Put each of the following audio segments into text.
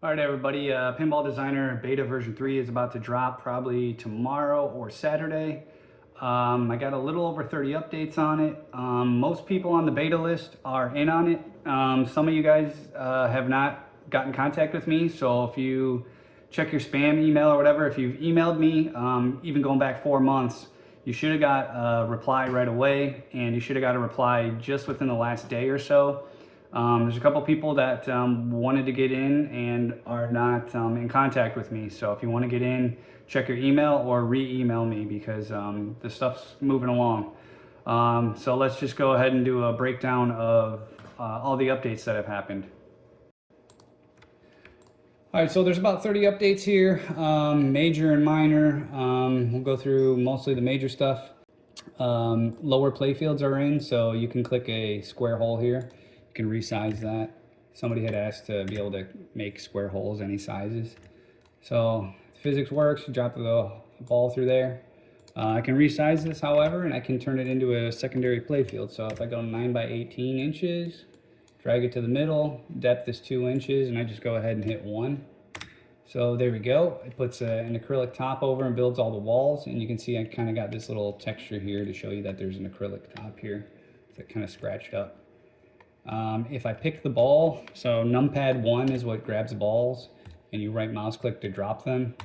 All right, everybody. Pinball Designer Beta version 3 is about to drop probably tomorrow or Saturday. I got a little over 30 updates on it. Most people on the beta list are in on it. Some of you guys have not gotten in contact with me, so if you check your spam email or whatever, if you've emailed me, even going back 4 months, you should have got a reply right away, and you should have got a reply just within the last day or so. There's a couple people that wanted to get in and are not in contact with me. So if you want to get in, check your email or re-email me because the stuff's moving along. So let's just go ahead and do a breakdown of all the updates that have happened. All right, so there's about 30 updates here, major and minor. We'll go through mostly the major stuff. Lower playfields are in, so you can click a square hole here. You can resize that. Somebody had asked to be able to make square holes any sizes. So physics works, you drop the ball through there. I can resize this, however, and I can turn it into a secondary playfield. So if I go 9 by 18 inches, drag it to the middle, depth is 2 inches, and I just go ahead and hit 1. So there we go. It puts an acrylic top over and builds all the walls, and you can see I kind of got this little texture here to show you that there's an acrylic top here. So it kind of scratched up. If I pick the ball, so numpad 1 is what grabs balls, and you right mouse click to drop them.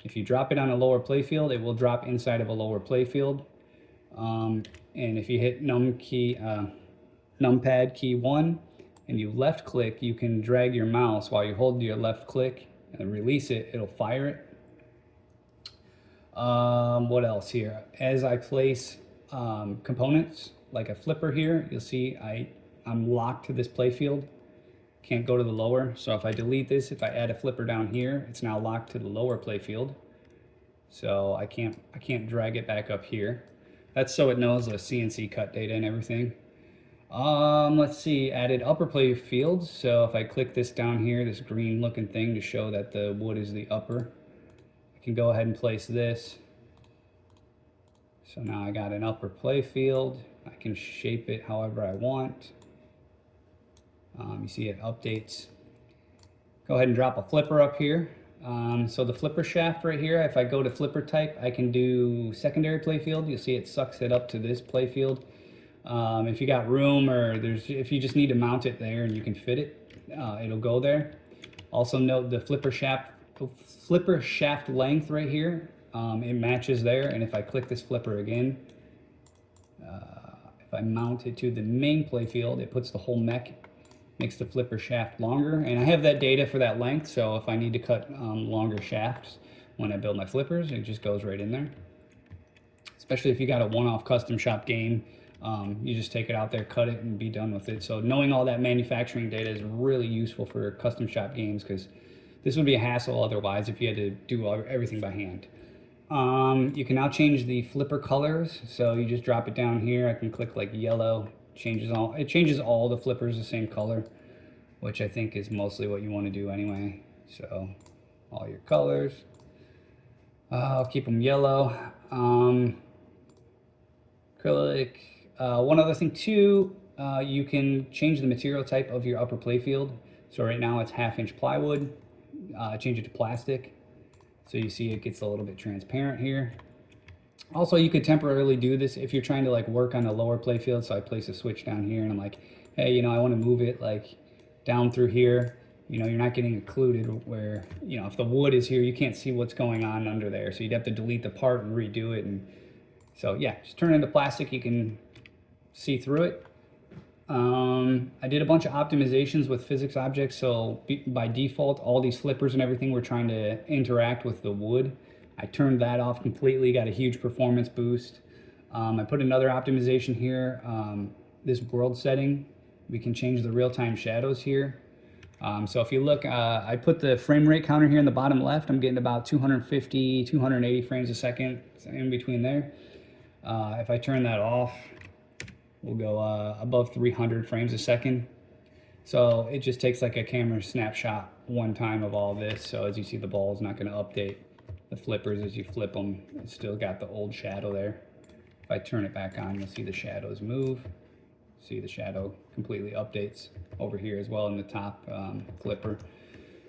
If you drop it on a lower playfield, it will drop inside of a lower playfield. And if you hit numpad key 1 and you left click, you can drag your mouse while you hold your left click and release it, it'll fire it. What else here? As I place components, like a flipper here, you'll see I'm locked to this playfield. Can't go to the lower. So if I delete this, if I add a flipper down here, it's now locked to the lower playfield. So I can't drag it back up here. That's so it knows the CNC cut data and everything. Let's see, added upper playfields. So if I click this down here, this green looking thing to show that the wood is the upper, I can go ahead and place this. So now I got an upper playfield. I can shape it however I want. You see it updates. Go ahead and drop a flipper up here. So the flipper shaft right here, if I go to flipper type, I can do secondary playfield. You'll see it sucks it up to this playfield. If you got room or if you just need to mount it there and you can fit it, it'll go there. Also note the flipper shaft length right here. It matches there, and if I click this flipper again, if I mount it to the main playfield, it puts the whole mech, makes the flipper shaft longer, and I have that data for that length, so if I need to cut longer shafts when I build my flippers, it just goes right in there. Especially if you got a one-off custom shop game, you just take it out there, cut it, and be done with it. So knowing all that manufacturing data is really useful for custom shop games, because this would be a hassle otherwise if you had to do everything by hand. You can now change the flipper colors, so you just drop it down here. I can click like yellow. It changes all the flippers the same color, which I think is mostly what you want to do anyway. So all your colors, I'll keep them yellow. Acrylic. One other thing too, you can change the material type of your upper playfield. So right now it's 1/2 inch plywood. Change it to plastic, so you see it gets a little bit transparent here. Also, you could temporarily do this if you're trying to like work on a lower playfield. So I place a switch down here and I'm like, hey, I want to move it like down through here. You're not getting occluded where, if the wood is here, you can't see what's going on under there. So you'd have to delete the part and redo it. And so yeah, just turn it into plastic. You can see through it. I did a bunch of optimizations with physics objects. So by default, all these flippers and everything were trying to interact with the wood. I turned that off completely, got a huge performance boost. I put another optimization here, this world setting. We can change the real-time shadows here. So if you look, I put the frame rate counter here in the bottom left. I'm getting about 250, 280 frames a second in between there. If I turn that off, we'll go above 300 frames a second. So it just takes like a camera snapshot one time of all this. So as you see, the ball is not going to update. The flippers, as you flip them, it's still got the old shadow there. If I turn it back on, you'll see the shadows move. See the shadow completely updates over here as well in the top flipper.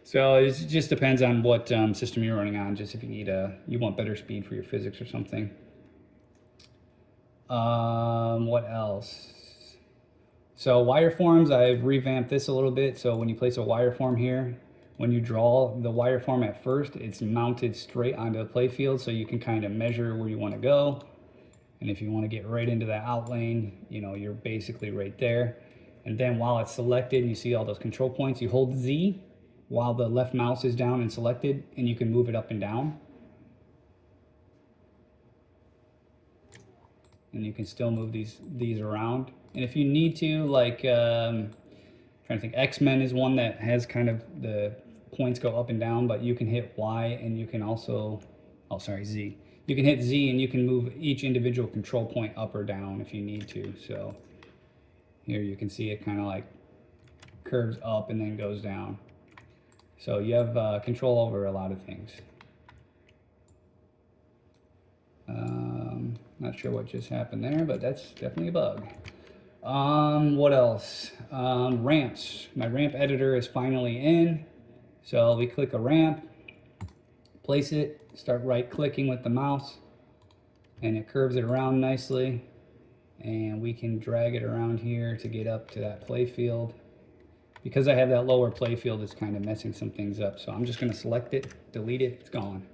So it just depends on what system you're running on. Just if you need you want better speed for your physics or something. What else? So wireforms, I've revamped this a little bit. So when you place a wireform here, when you draw the wireform at first, it's mounted straight onto the playfield, so you can kind of measure where you want to go. And if you want to get right into that out lane, you know, you're basically right there. And then while it's selected and you see all those control points, you hold Z while the left mouse is down and selected, and you can move it up and down. And you can still move these around. And if you need to, like, trying to think, X-Men is one that has kind of the points go up and down, but you can hit Y and you can also, oh sorry, Z. You can hit Z and you can move each individual control point up or down if you need to. So here you can see it kind of like curves up and then goes down. So you have control over a lot of things. Not sure what just happened there, but that's definitely a bug. What else? Ramps. My ramp editor is finally in. So we click a ramp, place it, start right clicking with the mouse, and it curves it around nicely. And we can drag it around here to get up to that play field. Because I have that lower play field, it's kind of messing some things up. So I'm just going to select it, delete it, it's gone.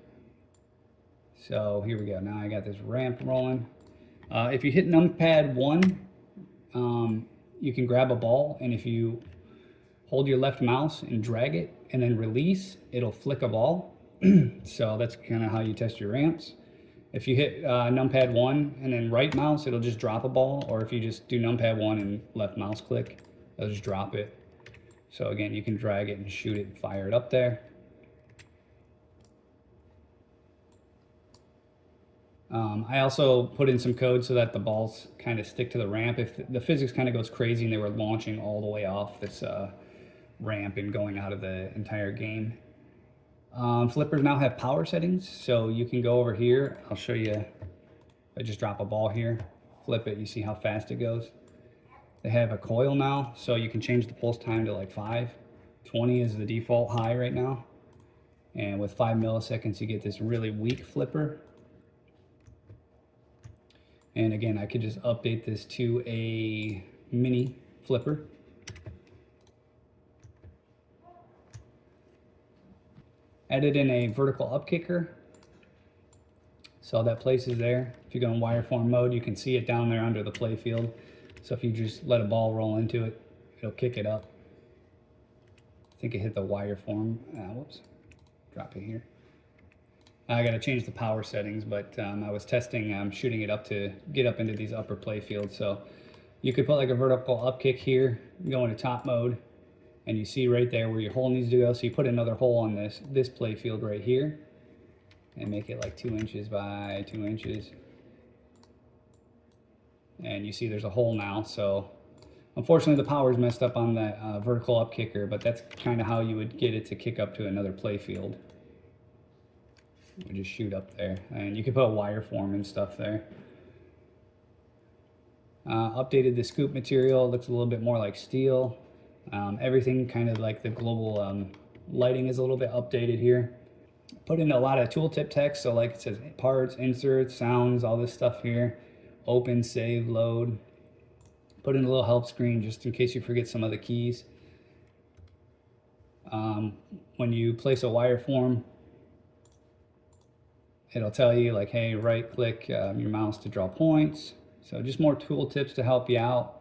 So here we go. Now I got this ramp rolling. If you hit numpad 1, you can grab a ball, and if you hold your left mouse and drag it and then release, it'll flick a ball. So that's kind of how you test your ramps. If you hit numpad 1 and then right mouse, it'll just drop a ball. Or if you just do numpad 1 and left mouse click, it'll just drop it. So again, you can drag it and shoot it and fire it up there. I also put in some code so that the balls kind of stick to the ramp. If the physics kind of goes crazy and they were launching all the way off this ramp and going out of the entire game. Flippers now have power settings, so you can go over here. I'll show you. If I just drop a ball here, flip it, you see how fast it goes. They have a coil now, so you can change the pulse time to like 5. 20 is the default high right now. And with 5 milliseconds, you get this really weak flipper. And again, I could just update this to a mini flipper. Added in a vertical up kicker. So that places there. If you go in wireform mode, you can see it down there under the play field. So if you just let a ball roll into it, it'll kick it up. I think it hit the wireform. Whoops, drop it here. I got to change the power settings, but I was testing shooting it up to get up into these upper play fields. So you could put like a vertical up kick here, go into top mode, and you see right there where your hole needs to go. So you put another hole on this play field right here and make it like 2 inches by 2 inches. And you see there's a hole now. So unfortunately the power's messed up on that vertical up kicker, but that's kind of how you would get it to kick up to another play field. We just shoot up there, and you can put a wire form and stuff there. Updated the scoop material, looks a little bit more like steel. Everything kind of like the global lighting is a little bit updated here. Put in a lot of tooltip text, so like it says parts, inserts, sounds, all this stuff here. Open, save, load. Put in a little help screen just in case you forget some of the keys. When you place a wire form, it'll tell you like, hey, right click your mouse to draw points. So just more tool tips to help you out.